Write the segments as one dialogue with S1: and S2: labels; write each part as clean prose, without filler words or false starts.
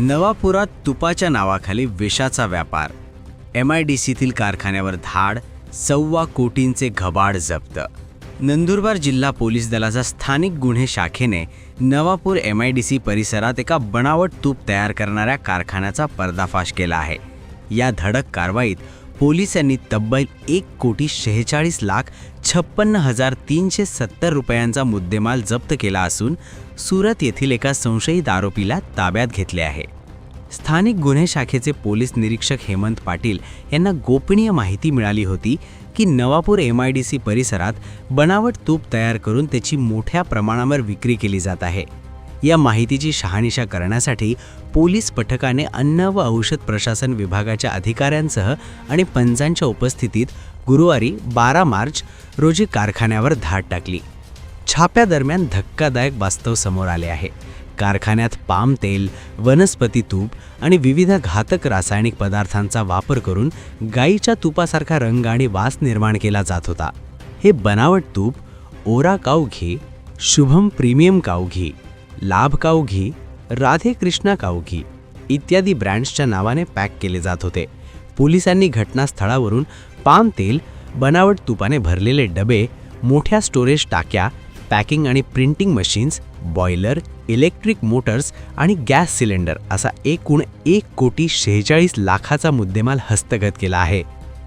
S1: नवापुरात तुपाच्या नावाखाली विषाचा व्यापार, MIDCतील कारखान्यावर धाड, 1.25 कोटींचे घबाड जप्त. नंदुरबार जिल्हा पोलीस दलाच्या स्थानिक गुन्हे शाखेने नवापूर MIDC परिसरात एका बनावट तूप तयार करणाऱ्या कारखान्याचा पर्दाफाश केला आहे. या धडक कारवाईत पोलिसांनी तब्बल 1,46,56,370 रुपयांचा मुद्देमाल जप्त केला असून सुरत येथील एका संशयित आरोपीला ताब्यात घेतले आहे. स्थानिक गुन्हे शाखेचे पोलीस निरीक्षक हेमंत पाटील यांना गोपनीय माहिती मिळाली होती की नवापूर MIDC परिसरात बनावट तूप तयार करून त्याची मोठ्या प्रमाणावर विक्री केली जात आहे. या माहितीची शहानिशा करण्यासाठी पोलीस पथकाने अन्न व औषध प्रशासन विभागाच्या अधिकाऱ्यांसह आणि पंचांच्या उपस्थितीत गुरुवारी 12 मार्च रोजी कारखान्यावर धाड टाकली. छाप्यादरम्यान धक्कादायक वास्तव समोर आले आहे. कारखान्यात पाम तेल, वनस्पती तूप आणि विविध घातक रासायनिक पदार्थांचा वापर करून गाईच्या तुपासारखा रंग आणि वास निर्माण केला जात होता. हे बनावट तूप ओरा काऊ घी, शुभम प्रीमियम काऊ घी, लाभ काऊ घी, राधे कृष्णा काऊ घी इत्यादी ब्रँड्सच्या नावाने पॅक केले जात होते. पोलिसांनी घटनास्थळावरून पाम तेल, बनावट तुपाने भरलेले डबे, मोठ्या स्टोरेज टाक्या, पॅकिंग आणि printing machines, boiler, electric Motors आणि गॅस सिलेंडर असा एकूण 1,46,00,000चा मुद्देमाल हस्तगत केला आहे.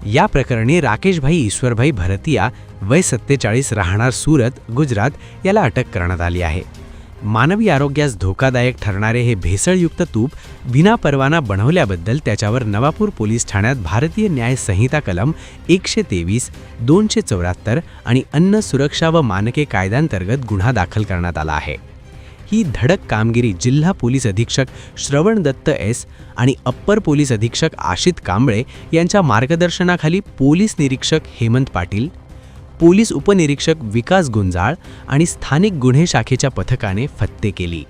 S1: या प्रकरणी राकेशभाई ईश्वरभाई भरतिया वय 47 राहणार सुरत, गुजरात याला अटक करण्यात आली आहे. मानवी आरोग्यास धोकादायक ठरणारे हे भेसळयुक्त तूप विनापरवाना बनवल्याबद्दल त्याच्यावर नवापूर पोलीस ठाण्यात भारतीय न्याय संहिता कलम 123, 274 आणि अन्न सुरक्षा व मानके कायद्यांतर्गत गुन्हा दाखल करण्यात आला आहे. ही धडक कामगिरी जिल्हा पोलीस अधीक्षक श्रवण दत्त S आणि अप्पर पोलीस अधीक्षक आशित कांबळे यांच्या मार्गदर्शनाखाली पोलीस निरीक्षक हेमंत पाटील, पोलीस उपनिरीक्षक विकास गुंजाळ आणि स्थानिक गुन्हे शाखेच्या पथकाने फत्ते केली.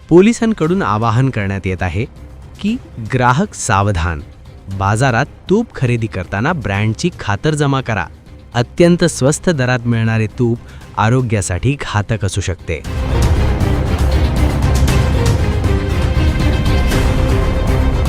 S1: पोलिसांकडून आवाहन करण्यात येत आहे की ग्राहक सावधान, बाजारात तूप खरेदी करताना ब्रँडची खातरजमा करा. अत्यंत स्वस्त दरात मिळणारे तूप आरोग्यासाठी घातक असू शकते.